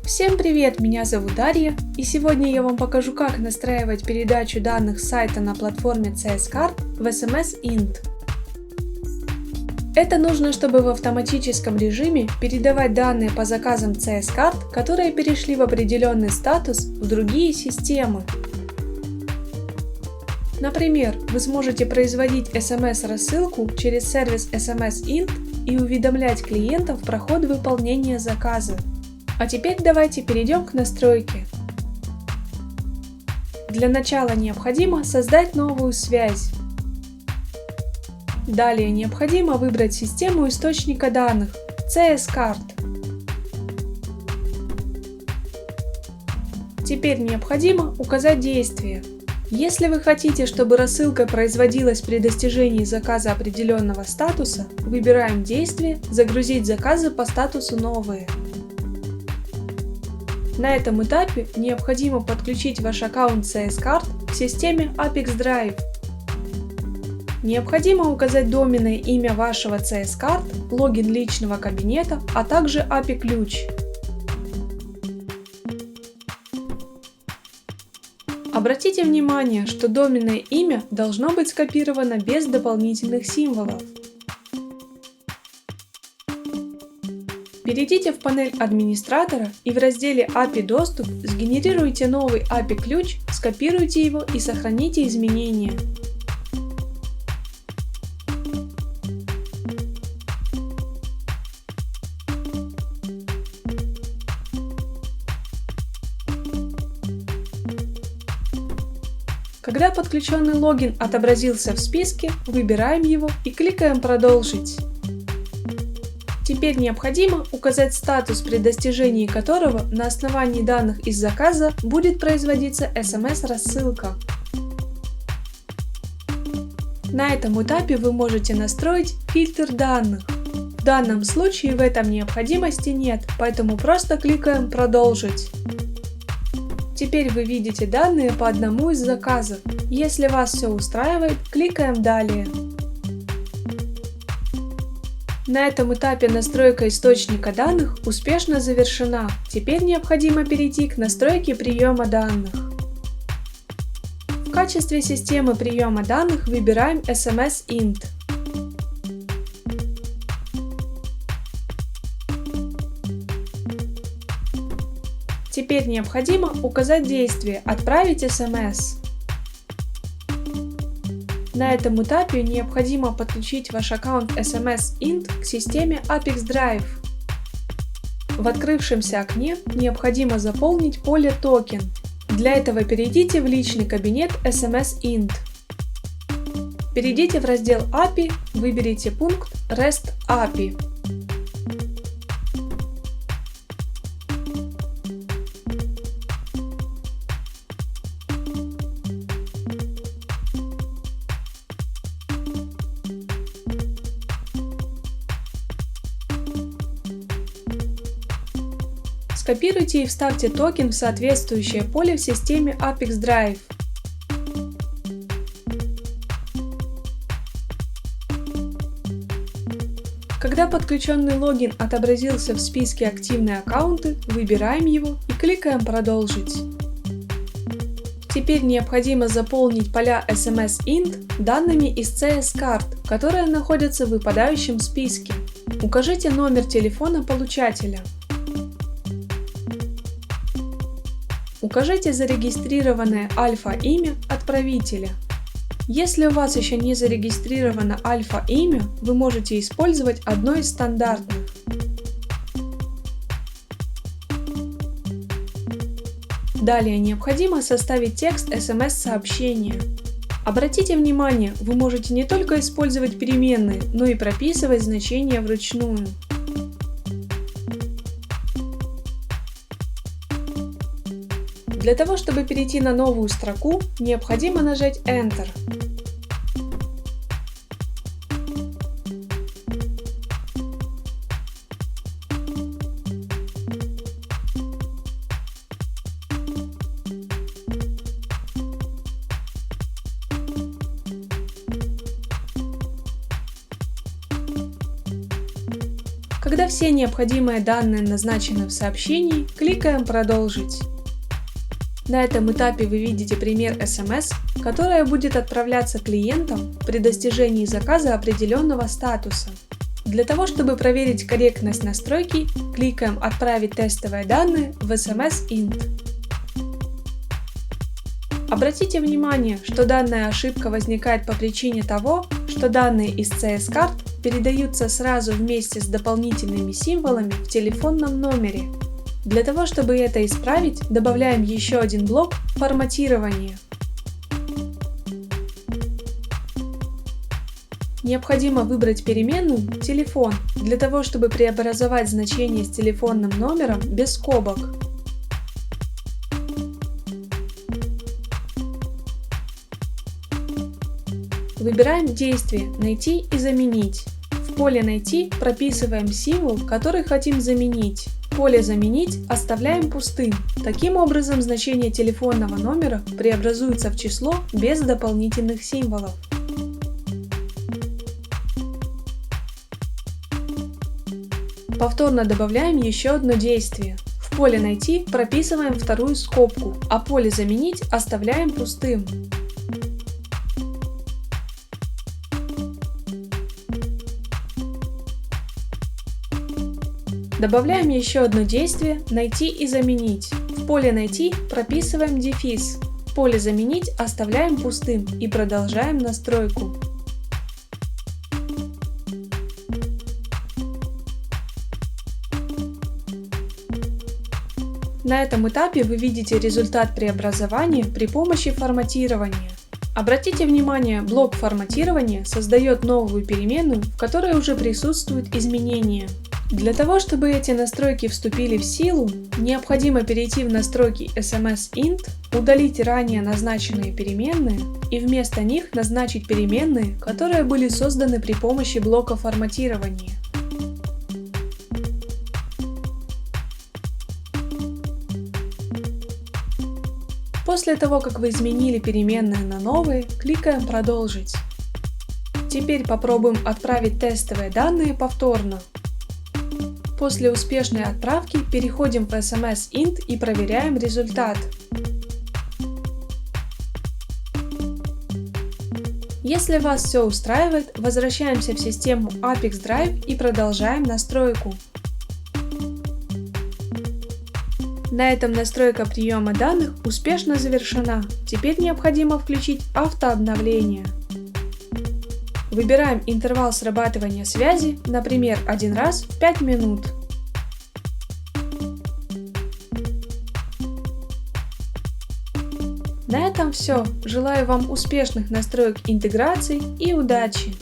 Всем привет, меня зовут Дарья, и сегодня я вам покажу, как настраивать передачу данных с сайта на платформе CS-Card в SMS Int. Это нужно, чтобы в автоматическом режиме передавать данные по заказам CS-Card, которые перешли в определенный статус, в другие системы. Например, вы сможете производить SMS-рассылку через сервис SMS Int и уведомлять клиентов про ход выполнения заказа. А теперь давайте перейдем к настройке. Для начала необходимо создать новую связь. Далее необходимо выбрать систему источника данных CS-Card. Теперь необходимо указать действие. Если вы хотите, чтобы рассылка производилась при достижении заказа определенного статуса, выбираем действие «Загрузить заказы по статусу новые». На этом этапе необходимо подключить ваш аккаунт CS-Card к системе Apex Drive. Необходимо указать доменное имя вашего CS-Card, логин личного кабинета, а также API-ключ. Обратите внимание, что доменное имя должно быть скопировано без дополнительных символов. Перейдите в панель администратора и в разделе API доступ сгенерируйте новый API-ключ, скопируйте его и сохраните изменения. Когда подключенный логин отобразился в списке, выбираем его и кликаем «Продолжить». Теперь необходимо указать статус, при достижении которого на основании данных из заказа будет производиться SMS-рассылка. На этом этапе вы можете настроить фильтр данных. В данном случае в этом необходимости нет, поэтому просто кликаем «Продолжить». Теперь вы видите данные по одному из заказов. Если вас все устраивает, кликаем «Далее». На этом этапе настройка источника данных успешно завершена. Теперь необходимо перейти к настройке приема данных. В качестве системы приема данных выбираем SMS Int. Теперь необходимо указать действие «Отправить SMS». На этом этапе необходимо подключить ваш аккаунт SMS Int к системе Apex Drive. В открывшемся окне необходимо заполнить поле «Токен». Для этого перейдите в личный кабинет SMS Int. Перейдите в раздел API, выберите пункт REST API. Скопируйте и вставьте токен в соответствующее поле в системе Apex Drive. Когда подключенный логин отобразился в списке «Активные аккаунты», выбираем его и кликаем «Продолжить». Теперь необходимо заполнить поля SMS Int данными из CS-Card, которые находятся в выпадающем списке. Укажите номер телефона получателя. Укажите зарегистрированное альфа-имя отправителя. Если у вас еще не зарегистрировано альфа-имя, вы можете использовать одно из стандартных. Далее необходимо составить текст SMS-сообщения. Обратите внимание, вы можете не только использовать переменные, но и прописывать значения вручную. Для того, чтобы перейти на новую строку, необходимо нажать Enter. Когда все необходимые данные назначены в сообщении, кликаем «Продолжить». На этом этапе вы видите пример SMS, которая будет отправляться клиентам при достижении заказа определенного статуса. Для того, чтобы проверить корректность настройки, кликаем «Отправить тестовые данные в SMS Int». Обратите внимание, что данная ошибка возникает по причине того, что данные из CS-карт передаются сразу вместе с дополнительными символами в телефонном номере. Для того, чтобы это исправить, добавляем еще один блок «Форматирование». Необходимо выбрать переменную «Телефон» для того, чтобы преобразовать значение с телефонным номером без скобок. Выбираем действие «Найти и заменить». В поле «Найти» прописываем символ, который хотим заменить. Поле «Заменить» оставляем пустым. Таким образом, значение телефонного номера преобразуется в число без дополнительных символов. Повторно добавляем еще одно действие. В поле «Найти» прописываем вторую скобку, а поле «Заменить» оставляем пустым. Добавляем еще одно действие «Найти и заменить». В поле «Найти» прописываем дефис. Поле «Заменить» оставляем пустым и продолжаем настройку. На этом этапе вы видите результат преобразования при помощи форматирования. Обратите внимание, блок форматирования создает новую переменную, в которой уже присутствуют изменения. Для того, чтобы эти настройки вступили в силу, необходимо перейти в настройки SMS Int, удалить ранее назначенные переменные и вместо них назначить переменные, которые были созданы при помощи блока форматирования. После того, как вы изменили переменные на новые, кликаем «Продолжить». Теперь попробуем отправить тестовые данные повторно. После успешной отправки переходим в SMS Int и проверяем результат. Если вас все устраивает, возвращаемся в систему Apex Drive и продолжаем настройку. На этом настройка приема данных успешно завершена. Теперь необходимо включить автообновление. Выбираем интервал срабатывания связи, например, 1 раз в 5 минут. На этом все. Желаю вам успешных настроек интеграции и удачи!